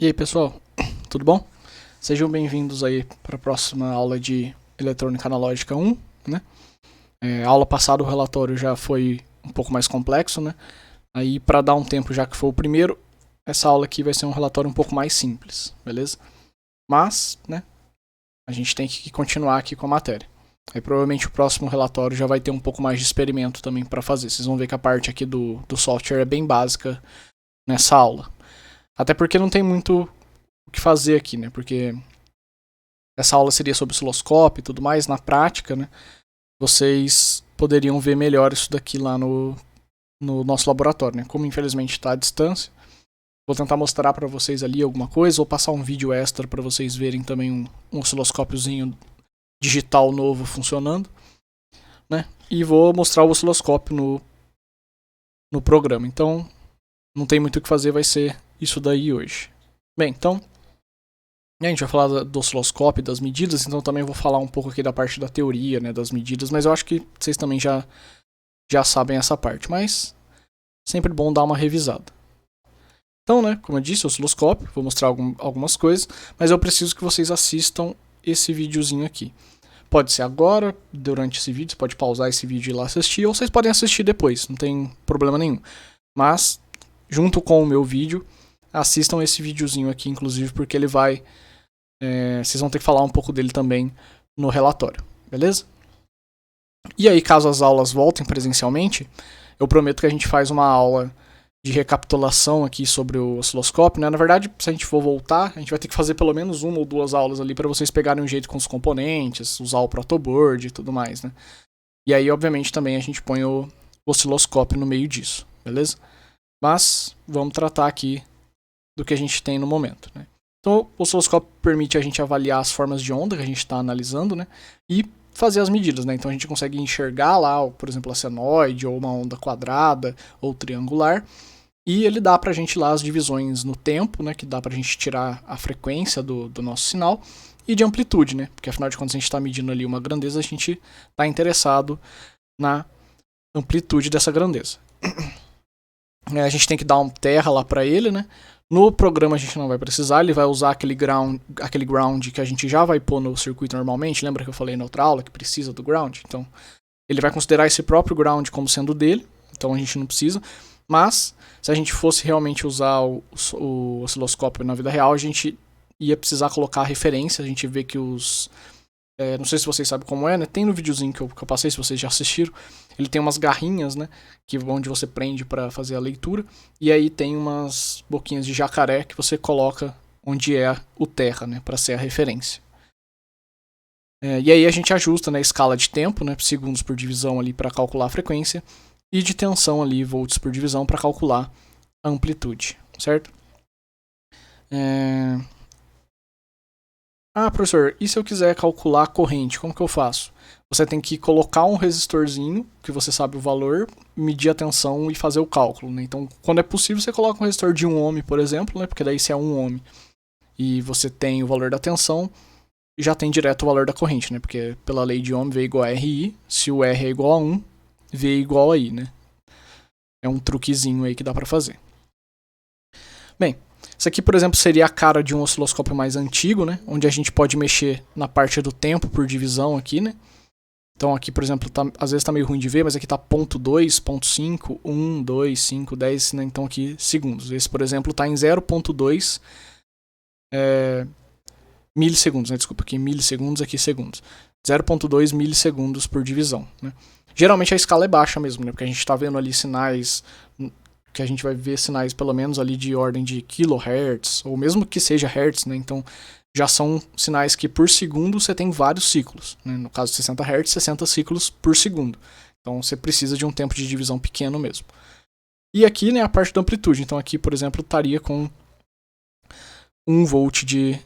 E aí, pessoal, tudo bom? Sejam bem-vindos aí para a próxima aula de Eletrônica Analógica 1, né? A aula passada o relatório já foi um pouco mais complexo, né? Aí, para dar um tempo, já que foi o primeiro, essa aula aqui vai ser um relatório um pouco mais simples, beleza? Mas, né, a gente tem que continuar aqui com a matéria. Aí provavelmente o próximo relatório já vai ter um pouco mais de experimento também para fazer. Vocês vão ver que a parte aqui do software é bem básica nessa aula. Até porque não tem muito o que fazer aqui, né? Porque essa aula seria sobre osciloscópio e tudo mais. Na prática, né? Vocês poderiam ver melhor isso daqui lá no nosso laboratório, né? Como infelizmente está à distância, vou tentar mostrar para vocês ali alguma coisa ou passar um vídeo extra para vocês verem também um osciloscópiozinho digital novo funcionando, né? E vou mostrar o osciloscópio no programa. Então, não tem muito o que fazer, vai ser isso daí hoje. Bem, então, a gente vai falar do osciloscópio, das medidas, então também vou falar um pouco aqui da parte da teoria, né, das medidas, mas eu acho que vocês também já sabem essa parte, mas sempre bom dar uma revisada. Então, né, como eu disse, osciloscópio, vou mostrar algumas coisas, mas eu preciso que vocês assistam esse videozinho aqui. Pode ser agora, durante esse vídeo, você pode pausar esse vídeo e ir lá assistir, ou vocês podem assistir depois, não tem problema nenhum. Mas, junto com o meu vídeo, assistam esse videozinho aqui, inclusive, porque ele vai... vocês vão ter que falar um pouco dele também no relatório, beleza? E aí, caso as aulas voltem presencialmente, eu prometo que a gente faz uma aula de recapitulação aqui sobre o osciloscópio, né? Na verdade, se a gente for voltar, a gente vai ter que fazer pelo menos uma ou duas aulas ali para vocês pegarem um jeito com os componentes, usar o protoboard e tudo mais, né? E aí, obviamente, também a gente põe o osciloscópio no meio disso, beleza? Mas vamos tratar aqui do que a gente tem no momento, né? Então, o osciloscópio permite a gente avaliar as formas de onda que a gente está analisando, né? E fazer as medidas, né? Então a gente consegue enxergar lá, por exemplo, a senoide, ou uma onda quadrada, ou triangular. E ele dá pra gente lá as divisões no tempo, né? Que dá pra gente tirar a frequência do nosso sinal. E de amplitude, né? Porque afinal de contas a gente está medindo ali uma grandeza, a gente está interessado na amplitude dessa grandeza. A gente tem que dar um terra lá pra ele, né? No programa a gente não vai precisar, ele vai usar aquele ground que a gente já vai pôr no circuito normalmente. Lembra que eu falei na outra aula que precisa do ground? Então, ele vai considerar esse próprio ground como sendo dele, então a gente não precisa. Mas, se a gente fosse realmente usar o osciloscópio na vida real, a gente ia precisar colocar a referência. A gente vê que os... não sei se vocês sabem como é, né? Tem no videozinho que eu passei, se vocês já assistiram. Ele tem umas garrinhas, né? Onde você prende para fazer a leitura. E aí tem umas boquinhas de jacaré que você coloca onde é o terra, né? Para ser a referência. E aí a gente ajusta, né, a escala de tempo, né? Segundos por divisão ali para calcular a frequência. E de tensão ali, volts por divisão, para calcular a amplitude, certo? Ah, professor, e se eu quiser calcular a corrente, como que eu faço? Você tem que colocar um resistorzinho, que você sabe o valor, medir a tensão e fazer o cálculo, né? Então, quando é possível, você coloca um resistor de 1 ohm, por exemplo, né? Porque daí se é 1 ohm e você tem o valor da tensão, já tem direto o valor da corrente, né? Porque pela lei de Ohm, V igual a RI, se o R é igual a 1, V é igual a I, né? É um truquezinho aí que dá pra fazer. Bem, isso aqui, por exemplo, seria a cara de um osciloscópio mais antigo, né? Onde a gente pode mexer na parte do tempo por divisão aqui, né? Então aqui, por exemplo, às vezes tá meio ruim de ver, mas aqui tá 0.2, 0.5, 1, 2, 5, 10, né? Então aqui segundos. Esse, por exemplo, tá em 0.2 milissegundos, né? Desculpa, aqui milissegundos, aqui segundos. 0.2 milissegundos por divisão, né? Geralmente a escala é baixa mesmo, né? Porque a gente tá vendo ali sinais... que a gente vai ver sinais pelo menos ali de ordem de kHz, ou mesmo que seja hertz, né? Então já são sinais que por segundo você tem vários ciclos, né? No caso de 60 Hz, 60 ciclos por segundo. Então você precisa de um tempo de divisão pequeno mesmo. E aqui, né, a parte da amplitude. Então aqui, por exemplo, estaria com 1 volt de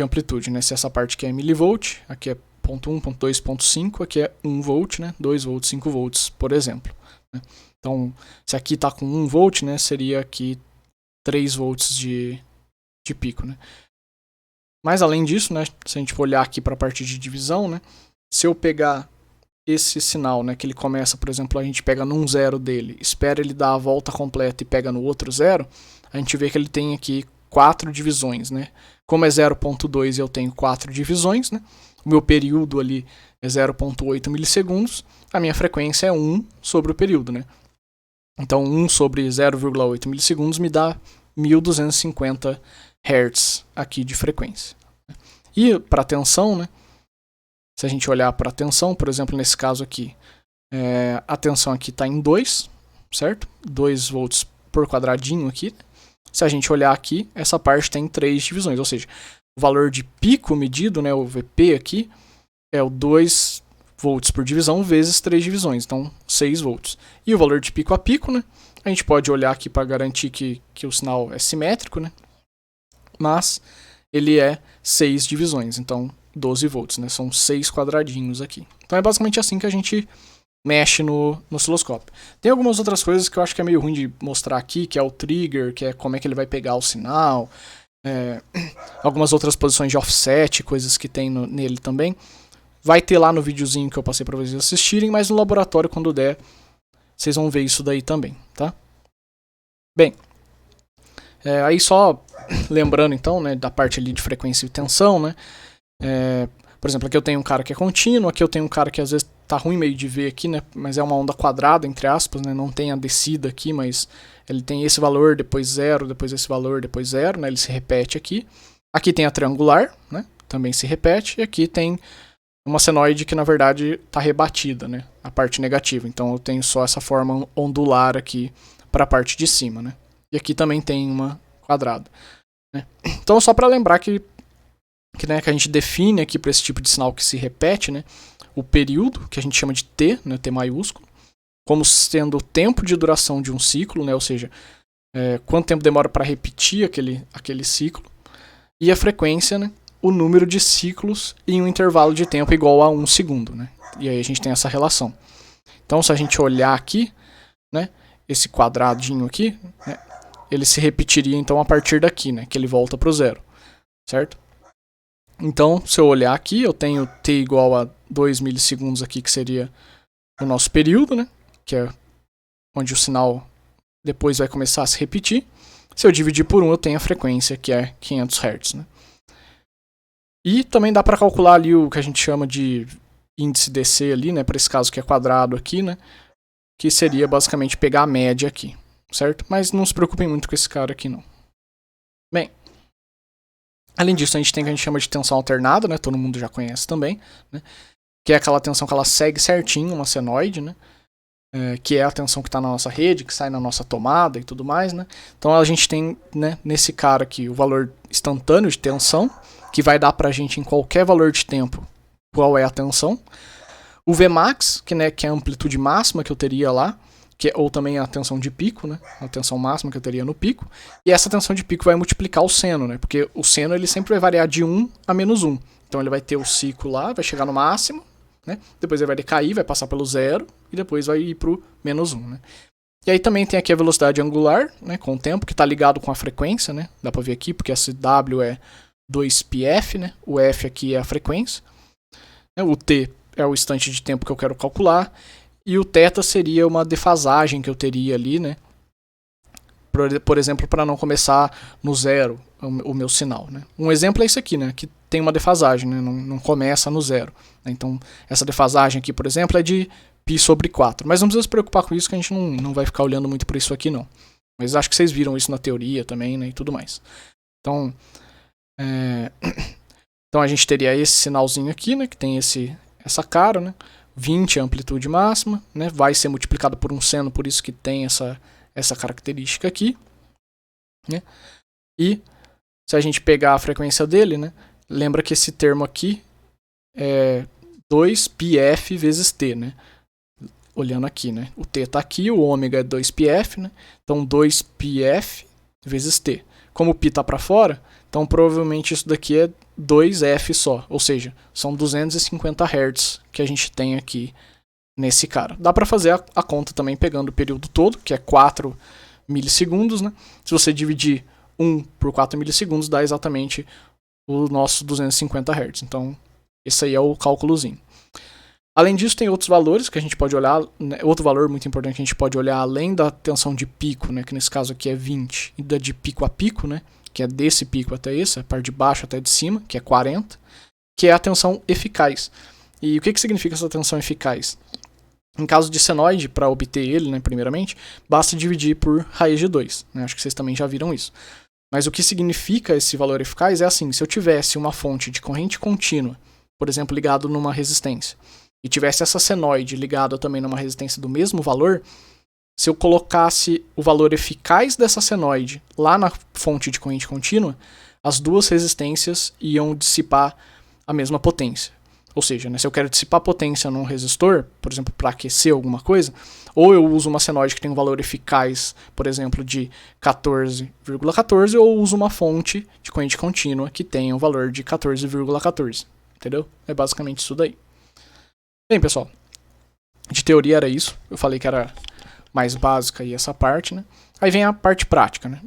amplitude, né? Se essa parte aqui é milivolt, aqui é 0.1, 0.2, 0.5, aqui é 1 volt, né? 2 volts, 5 volts, por exemplo, né? Então, se aqui está com 1 volt, né, seria aqui 3 volts de pico, né. Mas além disso, né, se a gente olhar aqui para a parte de divisão, né, se eu pegar esse sinal, né, que ele começa, por exemplo, a gente pega num zero dele, espera ele dar a volta completa e pega no outro zero, a gente vê que ele tem aqui 4 divisões, né? Como é 0.2 eu tenho 4 divisões, né? O meu período ali é 0.8 milissegundos, a minha frequência é 1 sobre o período, né? Então 1 sobre 0,8 milissegundos me dá 1250 Hz aqui de frequência. E para a tensão, né? Se a gente olhar para a tensão, por exemplo, nesse caso aqui, a tensão aqui está em 2, certo? 2 volts por quadradinho aqui. Se a gente olhar aqui, essa parte tem 3 divisões, ou seja, o valor de pico medido, né, o VP aqui, é o 2 volts por divisão vezes 3 divisões, então 6 volts. E o valor de pico a pico, né, a gente pode olhar aqui para garantir que o sinal é simétrico, né, mas ele é 6 divisões, então 12 volts, né, são 6 quadradinhos aqui. Então é basicamente assim que a gente mexe no osciloscópio. Tem algumas outras coisas que eu acho que é meio ruim de mostrar aqui, que é o trigger, que é como é que ele vai pegar o sinal, algumas outras posições de offset, coisas que tem nele também. Vai ter lá no videozinho que eu passei para vocês assistirem, mas no laboratório, quando der, vocês vão ver isso daí também, tá? Bem, aí só lembrando então, né, da parte ali de frequência e tensão, né? Por exemplo, aqui eu tenho um cara que é contínuo, aqui eu tenho um cara que às vezes tá ruim meio de ver aqui, né? Mas é uma onda quadrada, entre aspas, né? Não tem a descida aqui, mas ele tem esse valor, depois 0, depois esse valor, depois 0, né? Ele se repete aqui. Aqui tem a triangular, né? Também se repete. E aqui tem uma senoide que, na verdade, está rebatida, né? A parte negativa. Então eu tenho só essa forma ondular aqui para a parte de cima, né? E aqui também tem uma quadrada, né? Então só para lembrar que a gente define aqui para esse tipo de sinal que se repete, né? O período, que a gente chama de T, né, T maiúsculo, como sendo o tempo de duração de um ciclo, né, ou seja, quanto tempo demora para repetir aquele ciclo, e a frequência, né, o número de ciclos em um intervalo de tempo igual a 1 segundo. Né, e aí a gente tem essa relação. Então, se a gente olhar aqui, né, esse quadradinho aqui, né, ele se repetiria então a partir daqui, né, que ele volta para o zero, certo? Então, se eu olhar aqui, eu tenho T igual a 2 milissegundos aqui, que seria o nosso período, né? Que é onde o sinal depois vai começar a se repetir. Se eu dividir por 1, eu tenho a frequência, que é 500 Hz, né? E também dá para calcular ali o que a gente chama de índice DC ali, né? Para esse caso que é quadrado aqui, né? Que seria basicamente pegar a média aqui, certo? Mas não se preocupem muito com esse cara aqui, não. Bem, além disso, a gente tem o que a gente chama de tensão alternada, né? Todo mundo já conhece também, né? Que é aquela tensão que ela segue certinho uma senoide, né? Que é a tensão que está na nossa rede, que sai na nossa tomada e tudo mais, né? Então a gente tem, né, nesse cara aqui o valor instantâneo de tensão, que vai dar pra gente em qualquer valor de tempo qual é a tensão. O Vmax, que é a amplitude máxima que eu teria lá, ou também a tensão de pico, né? A tensão máxima que eu teria no pico. E essa tensão de pico vai multiplicar o seno, né? Porque o seno ele sempre vai variar de 1 a menos 1. Então ele vai ter o ciclo lá, vai chegar no máximo, né? Depois ele vai decair, vai passar pelo zero e depois vai ir pro menos 1, né? E aí também tem aqui a velocidade angular, né? Com o tempo, que está ligado com a frequência, né? Dá para ver aqui, porque esse W é 2πf, né? O F aqui é a frequência. O T é o instante de tempo que eu quero calcular. E o θ seria uma defasagem que eu teria ali, né? Por exemplo, para não começar no zero o meu sinal, né? Um exemplo é esse aqui, né? Que tem uma defasagem, né? Não começa no zero. Né? Então, essa defasagem aqui, por exemplo, é de π sobre 4. Mas não precisa se preocupar com isso, que a gente não vai ficar olhando muito por isso aqui, não. Mas acho que vocês viram isso na teoria também, né? E tudo mais. Então, então a gente teria esse sinalzinho aqui, né? Que tem essa cara, né? 20 é a amplitude máxima, né? Vai ser multiplicado por um seno, por isso que tem essa característica aqui, né? E se a gente pegar a frequência dele, né? Lembra que esse termo aqui é 2πf vezes t, né? Olhando aqui, né? O t está aqui, o ômega é 2πf, né? Então 2πf vezes t. Como o π está para fora, então provavelmente isso daqui é 2f só, ou seja, são 250 Hz que a gente tem aqui nesse cara. Dá para fazer a conta também pegando o período todo, que é 4 milissegundos, né? Se você dividir 1 por 4 milissegundos, dá exatamente o nosso 250 Hz. Então, esse aí é o cálculozinho. Além disso, tem outros valores que a gente pode olhar, né? Outro valor muito importante que a gente pode olhar além da tensão de pico, né? Que nesse caso aqui é 20, e da de pico a pico, né? que é desse pico até esse, a parte de baixo até de cima, que é 40, que é a tensão eficaz. E o que significa essa tensão eficaz? Em caso de senoide, para obter ele, né, primeiramente, basta dividir por raiz de 2. Né? Acho que vocês também já viram isso. Mas o que significa esse valor eficaz é assim, se eu tivesse uma fonte de corrente contínua, por exemplo, ligado numa resistência, e tivesse essa senoide ligada também numa resistência do mesmo valor, se eu colocasse o valor eficaz dessa senoide lá na fonte de corrente contínua, as duas resistências iam dissipar a mesma potência. Ou seja, né, se eu quero dissipar potência num resistor, por exemplo, para aquecer alguma coisa, ou eu uso uma senoide que tem um valor eficaz, por exemplo, de 14,14, ou eu uso uma fonte de corrente contínua que tenha um valor de 14,14. Entendeu? É basicamente isso daí. Bem, pessoal, de teoria era isso. Eu falei que era mais básica aí essa parte, né? Aí vem a parte prática, né?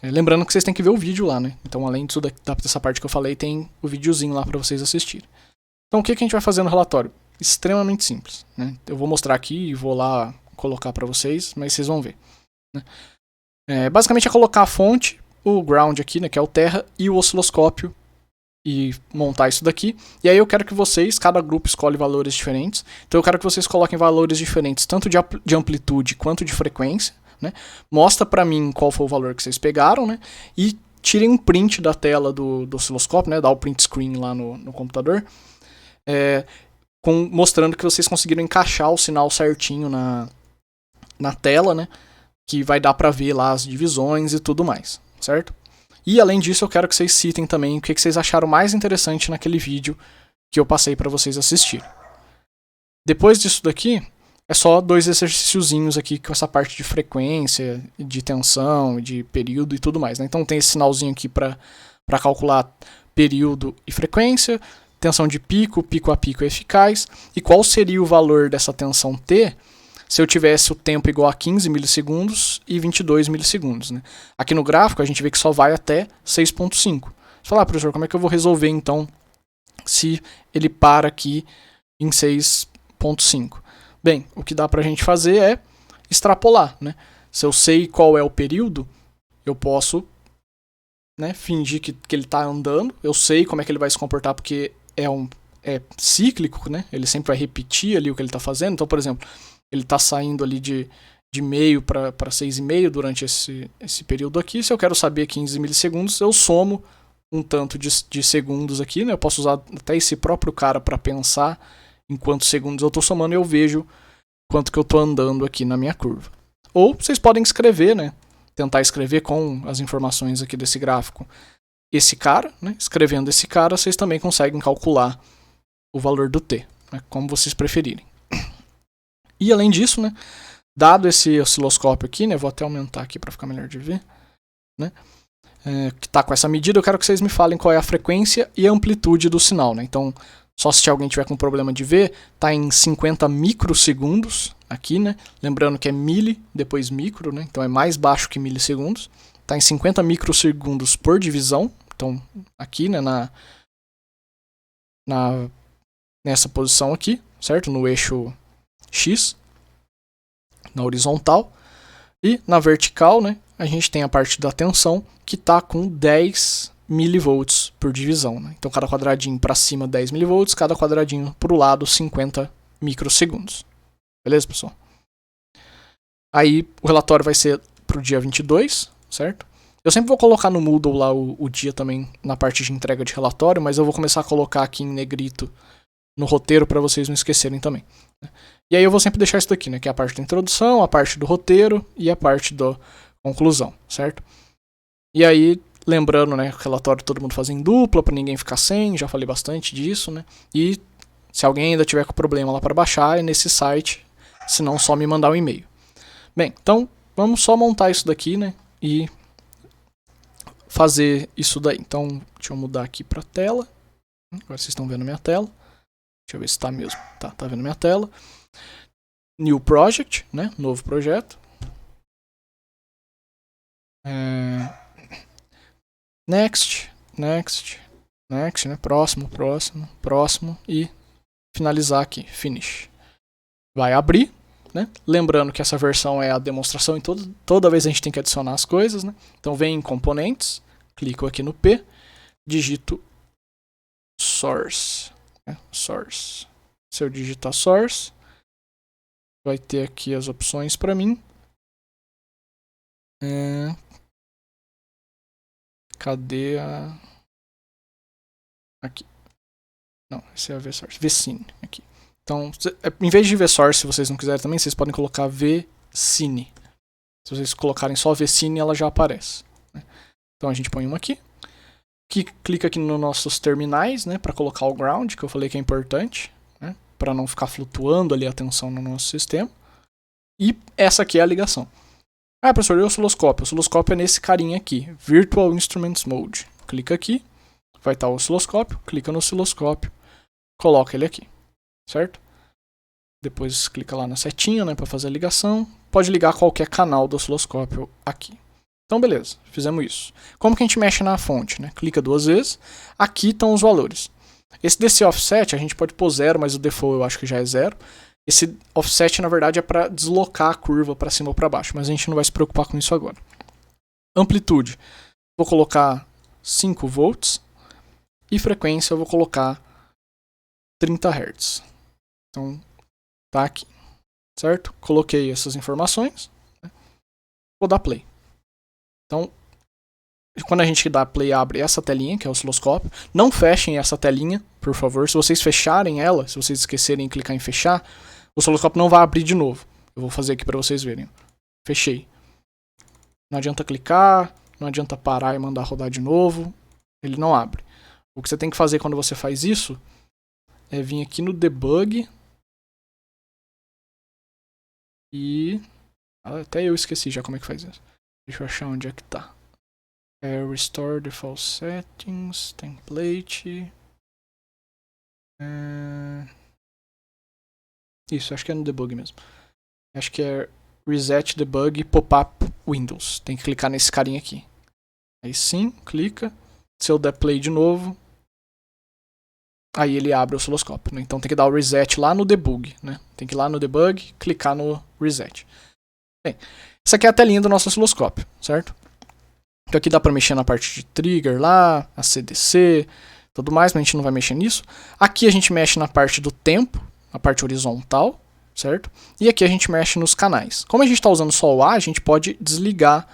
Lembrando que vocês têm que ver o vídeo lá, né? Então, além disso dessa parte que eu falei, tem o videozinho lá para vocês assistirem. Então, o que a gente vai fazer no relatório? Extremamente simples, né? Eu vou mostrar aqui e vou lá colocar para vocês, mas vocês vão ver. Né? Basicamente é colocar a fonte, o ground aqui, né, que é o terra, e o osciloscópio e montar isso daqui. E aí eu quero que vocês, cada grupo escolhe valores diferentes. Então eu quero que vocês coloquem valores diferentes, tanto de amplitude quanto de frequência. Né? Mostra para mim qual foi o valor que vocês pegaram, né? E tirem um print da tela do osciloscópio, né? Dá o print screen lá no computador. Mostrando que vocês conseguiram encaixar o sinal certinho na tela, né? Que vai dar para ver lá as divisões e tudo mais, certo? E além disso, eu quero que vocês citem também o que vocês acharam mais interessante naquele vídeo que eu passei para vocês assistirem. Depois disso daqui, é só 2 exercíciozinhos aqui com essa parte de frequência, de tensão, de período e tudo mais. Né? Então tem esse sinalzinho aqui para calcular período e frequência, tensão de pico, pico a pico eficaz, e qual seria o valor dessa tensão T se eu tivesse o tempo igual a 15 milissegundos e 22 milissegundos. Né? Aqui no gráfico a gente vê que só vai até 6.5. Você fala, professor, como é que eu vou resolver então se ele para aqui em 6.5? Bem, o que dá pra gente fazer é extrapolar. Né? Se eu sei qual é o período, eu posso, né, fingir que ele está andando, eu sei como é que ele vai se comportar porque é cíclico, né? Ele sempre vai repetir ali o que ele está fazendo. Então, por exemplo, ele está saindo ali de meio para 6,5 durante esse período aqui. Se eu quero saber 15 milissegundos, eu somo um tanto de segundos aqui, né? Eu posso usar até esse próprio cara para pensar em quantos segundos eu estou somando e eu vejo quanto que eu estou andando aqui na minha curva. Ou vocês podem escrever, né? Tentar escrever com as informações aqui desse gráfico esse cara, né? Escrevendo esse cara, vocês também conseguem calcular o valor do T, né? Como vocês preferirem. E além disso, né? Dado esse osciloscópio aqui, né? Vou até aumentar aqui para ficar melhor de ver, né? Que está com essa medida, eu quero que vocês me falem qual é a frequência e a amplitude do sinal, né? Então, só se alguém tiver com problema de ver, está em 50 microsegundos aqui, né? Lembrando que é mili, depois micro, né? Então é mais baixo que milissegundos. Está em 50 microsegundos por divisão. Então, aqui, né, nessa posição aqui, certo? No eixo X, na horizontal. E na vertical, né, a gente tem a parte da tensão, que está com 10 milivolts por divisão. Né? Então, cada quadradinho para cima 10 milivolts, cada quadradinho para o lado 50 microsegundos. Beleza, pessoal? Aí, o relatório vai ser para o dia 22, certo? Eu sempre vou colocar no Moodle lá o dia também na parte de entrega de relatório, mas eu vou começar a colocar aqui em negrito no roteiro para vocês não esquecerem também. Né? E aí eu vou sempre deixar isso daqui, né? Que é a parte da introdução, a parte do roteiro e a parte da conclusão, certo? E aí, lembrando, né? O relatório todo mundo faz em dupla, para ninguém ficar sem, já falei bastante disso, né? E se alguém ainda tiver com problema lá para baixar, é nesse site, se não só me mandar um e-mail. Bem, então vamos só montar isso daqui, né? E fazer isso daí. Então, deixa eu mudar aqui para a tela. Agora vocês estão vendo a minha tela. Deixa eu ver se está mesmo. Tá vendo minha tela. New Project, né? Novo projeto. Next, né? Próximo e finalizar aqui, finish. Vai abrir, né? Lembrando que essa versão é a demonstração e toda vez a gente tem que adicionar as coisas, né? Então vem em componentes, clico aqui no P, digito source, né? Source. Se eu digitar source, vai ter aqui as opções para mim. Cadê a... Aqui. Não, esse é a vSource. vCine, aqui. Então, em vez de vSource, se vocês não quiserem também, vocês podem colocar vCine. Se vocês colocarem só vCine, ela já aparece, né? Então a gente põe uma aqui. Clica aqui nos nossos terminais, né, para colocar o ground, que eu falei que é importante, né, para não ficar flutuando ali a tensão no nosso sistema. E essa aqui é a ligação. Ah, professor, e o osciloscópio? O osciloscópio é nesse carinha aqui, Virtual Instruments Mode. Clica aqui, vai estar o osciloscópio, clica no osciloscópio, coloca ele aqui, certo? Depois clica lá na setinha, né, para fazer a ligação. Pode ligar qualquer canal do osciloscópio aqui. Então, beleza, fizemos isso. Como que a gente mexe na fonte, né? Clica 2 vezes. Aqui estão os valores. Esse DC offset a gente pode pôr 0, mas o default eu acho que já é 0. Esse offset, na verdade, é para deslocar a curva para cima ou para baixo, mas a gente não vai se preocupar com isso agora. Amplitude, vou colocar 5 volts. E frequência eu vou colocar 30 Hz. Então, tá aqui, certo? Coloquei essas informações. Né? Vou dar play. Então, quando a gente dá play, abre essa telinha, que é o osciloscópio. Não fechem essa telinha, por favor. Se vocês fecharem ela, se vocês esquecerem de clicar em fechar, o osciloscópio não vai abrir de novo. Eu vou fazer aqui para vocês verem. Fechei. Não adianta clicar, não adianta parar e mandar rodar de novo. Ele não abre. O que você tem que fazer quando você faz isso é vir aqui no debug. E... até eu esqueci já como é que faz isso. Deixa eu achar onde é que tá. Restore default settings, template. Isso, acho que é no debug mesmo. Acho que é reset debug pop-up Windows. Tem que clicar nesse carinha aqui. Aí sim, clica. Se eu der play de novo, aí ele abre o osciloscópio, né? Então tem que dar o reset lá no debug, né? Tem que ir lá no debug, clicar no reset. Bem, essa aqui é a telinha do nosso osciloscópio, certo? Então aqui dá para mexer na parte de trigger lá, a CDC, tudo mais, mas a gente não vai mexer nisso. Aqui a gente mexe na parte do tempo, a parte horizontal, certo? E aqui a gente mexe nos canais. Como a gente está usando só o A, a gente pode desligar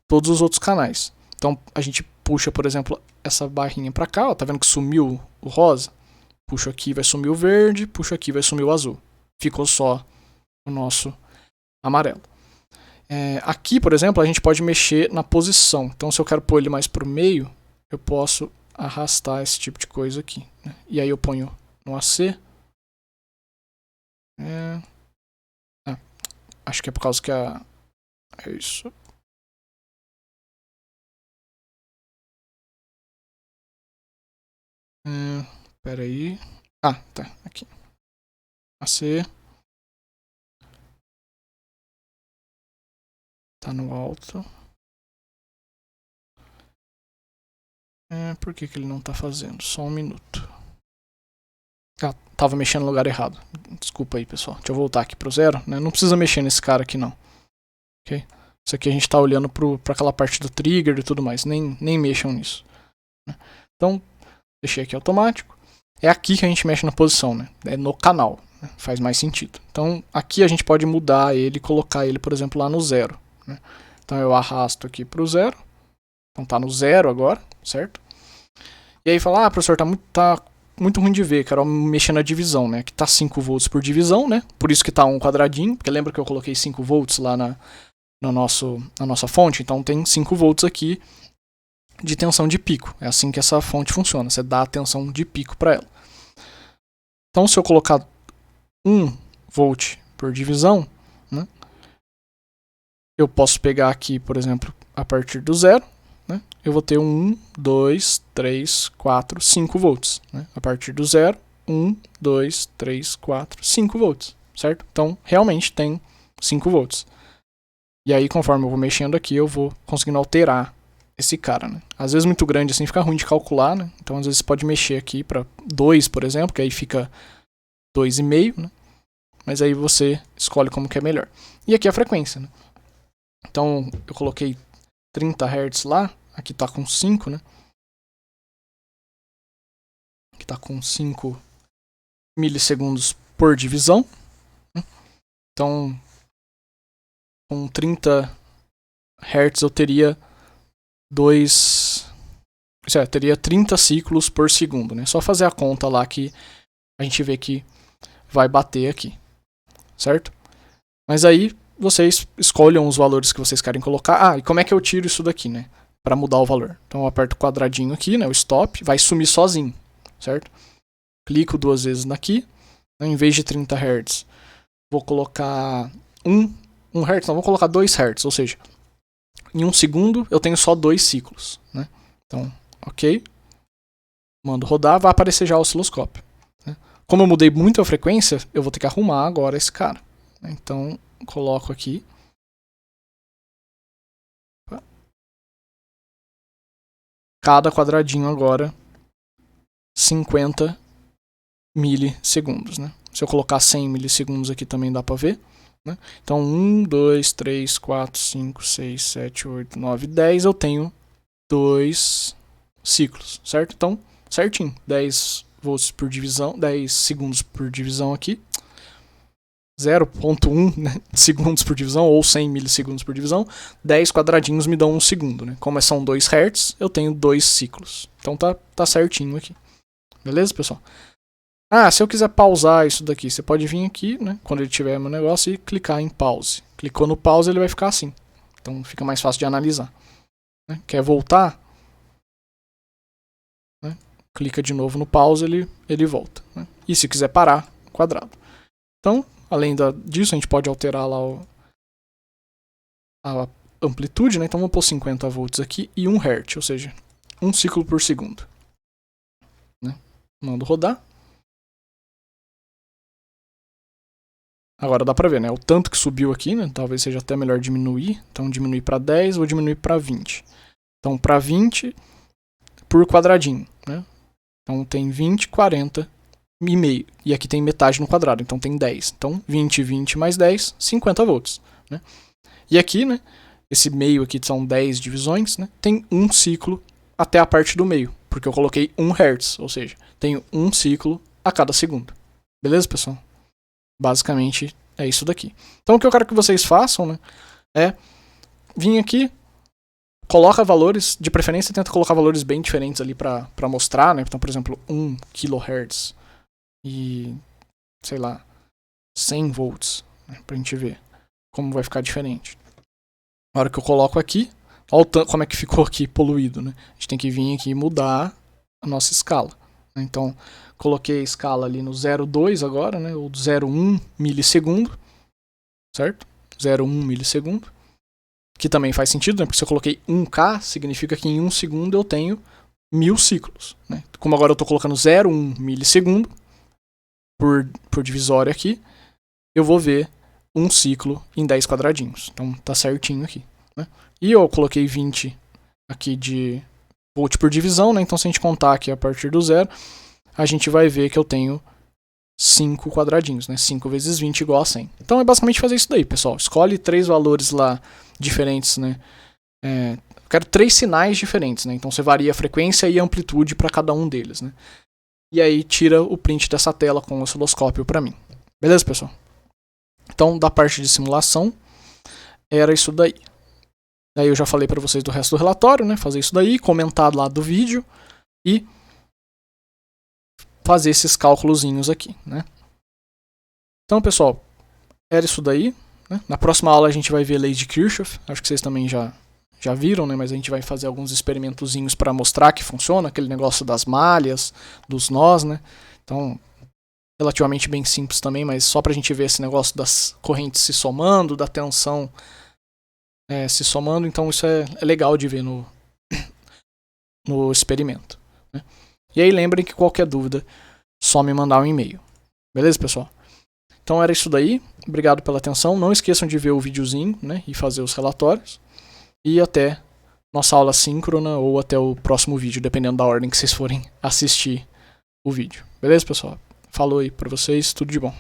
todos os outros canais. Então a gente puxa, por exemplo, essa barrinha para cá, ó, tá vendo que sumiu o rosa? Puxo aqui, vai sumir o verde, puxo aqui, vai sumir o azul. Ficou só o nosso amarelo. Aqui, por exemplo, a gente pode mexer na posição. Então, se eu quero pôr ele mais para o meio, eu posso arrastar esse tipo de coisa aqui, né? E aí eu ponho no AC. Acho que é por causa que é isso. Espera aí. Tá. Aqui. AC. Tá no alto. Por que ele não tá fazendo? Só um minuto. Tava mexendo no lugar errado. Desculpa aí, pessoal. Deixa eu voltar aqui pro 0. Né? Não precisa mexer nesse cara aqui, não. Ok? Isso aqui a gente tá olhando pra aquela parte do trigger e tudo mais. Nem mexam nisso. Né? Então, deixei aqui automático. É aqui que a gente mexe na posição, né? É no canal. Né? Faz mais sentido. Então, aqui a gente pode mudar ele e colocar ele, por exemplo, lá no 0. Né? Então, eu arrasto aqui pro 0. Então, tá no 0 agora, certo? E aí fala, professor, tá muito ruim de ver, quero mexer na divisão, né? Aqui tá 5 volts por divisão, né? Por isso que tá um quadradinho, porque lembra que eu coloquei 5 volts lá na nossa fonte? Então tem 5 volts aqui de tensão de pico. É assim que essa fonte funciona, você dá a tensão de pico para ela. Então se eu colocar 1 volt por divisão, né? Eu posso pegar aqui, por exemplo, a partir do 0, né? Eu vou ter 1, 2, 3, 4, 5 volts. Né? A partir do 0, 1, 2, 3, 4, 5 volts. Certo? Então, realmente tem 5 volts. E aí, conforme eu vou mexendo aqui, eu vou conseguindo alterar esse cara. Né? Às vezes, muito grande assim, fica ruim de calcular. Né? Então, às vezes, você pode mexer aqui para 2, por exemplo, que aí fica 2,5. Né? Mas aí você escolhe como que é melhor. E aqui a frequência. Né? Então, eu coloquei 30 Hz lá, Aqui está com 5, né? Aqui está com 5 milissegundos por divisão. Então, com 30 Hz eu teria teria 30 ciclos por segundo, né? Só fazer a conta lá que a gente vê que vai bater aqui, certo? Mas aí vocês escolham os valores que vocês querem colocar. E como é que eu tiro isso daqui, né? Para mudar o valor. Então eu aperto o quadradinho aqui, né? O stop, vai sumir sozinho, certo? Clico 2 vezes aqui, né? Em vez de 30 Hz, vou colocar 1 Hz, não, vou colocar 2 Hz, ou seja, em 1 segundo eu tenho só 2 ciclos, né? Então, ok. Mando rodar, vai aparecer já o osciloscópio, né? Como eu mudei muito a frequência, eu vou ter que arrumar agora esse cara. Então, coloco aqui. Cada quadradinho agora 50 milissegundos, né? Se eu colocar 100 milissegundos aqui também dá para ver, né? Então 1, 2, 3, 4, 5, 6, 7, 8, 9, 10 eu tenho 2 ciclos, certo? Então, certinho, 10 volts por divisão, 10 segundos por divisão aqui. 0.1 né, segundos por divisão, ou 100 milissegundos por divisão, 10 quadradinhos me dão 1 segundo. Né? Como são 2 Hz, eu tenho 2 ciclos. Então tá certinho aqui. Beleza, pessoal? Se eu quiser pausar isso daqui, você pode vir aqui, né, quando ele tiver meu negócio, e clicar em pause. Clicou no pause, ele vai ficar assim. Então fica mais fácil de analisar. Né? Quer voltar? Né? Clica de novo no pause, ele volta. Né? E se quiser parar, quadrado. Então, além disso, a gente pode alterar lá a amplitude, né? Então vamos pôr 50 volts aqui e 1 Hz, ou seja, 1 ciclo por segundo. Né? Mando rodar. Agora dá pra ver, né? O tanto que subiu aqui, né? Talvez seja até melhor diminuir. Então diminuir para 10, vou diminuir para 20. Então para 20 por quadradinho, né? Então tem 20, 40 e meio. E aqui tem metade no quadrado, então tem 10. Então 20, 20 mais 10, 50 volts. Né? E aqui, né, esse meio aqui são 10 divisões, né, tem um ciclo até a parte do meio, porque eu coloquei 1 Hz, ou seja, tenho um ciclo a cada segundo. Beleza, pessoal? Basicamente é isso daqui. Então o que eu quero que vocês façam, né, é vir aqui, coloca valores, de preferência tenta colocar valores bem diferentes ali para mostrar, né? Então, por exemplo, 1 kHz e, sei lá, 100 volts, né, pra gente ver como vai ficar diferente. Na hora que eu coloco aqui, olha como é que ficou aqui poluído, né? A gente tem que vir aqui e mudar a nossa escala. Né? Então, coloquei a escala ali no 0,2 agora, né? Ou 0,1 milissegundo, certo? 0,1 milissegundo. Que também faz sentido, né? Porque se eu coloquei 1K, significa que em 1 segundo eu tenho 1000 ciclos. Né? Como agora eu estou colocando 0,1 milissegundo por divisório aqui, eu vou ver um ciclo em 10 quadradinhos. Então tá certinho aqui. Né? E eu coloquei 20 aqui de volt por divisão, né? Então se a gente contar aqui a partir do 0, a gente vai ver que eu tenho 5 quadradinhos, né? 5 vezes 20 igual a 100. Então é basicamente fazer isso daí, pessoal. Escolhe 3 valores lá diferentes, né? Quero 3 sinais diferentes, né? Então você varia a frequência e a amplitude para cada um deles, né? E aí tira o print dessa tela com o osciloscópio para mim. Beleza, pessoal? Então, da parte de simulação, era isso daí. Aí eu já falei para vocês do resto do relatório, né? Fazer isso daí, comentar lá do vídeo e fazer esses cálculozinhos aqui, né? Então, pessoal, era isso daí. Né? Na próxima aula a gente vai ver a lei de Kirchhoff. Acho que vocês também já viram, né? Mas a gente vai fazer alguns experimentozinhos para mostrar que funciona, aquele negócio das malhas, dos nós, né? Então, relativamente bem simples também, mas só pra gente ver esse negócio das correntes se somando, da tensão se somando, então isso é legal de ver no experimento. Né? E aí lembrem que qualquer dúvida, só me mandar um e-mail. Beleza, pessoal? Então era isso daí, obrigado pela atenção, não esqueçam de ver o videozinho, né, e fazer os relatórios, e até nossa aula síncrona ou até o próximo vídeo, dependendo da ordem que vocês forem assistir o vídeo. Beleza, pessoal? Falou aí pra vocês, tudo de bom.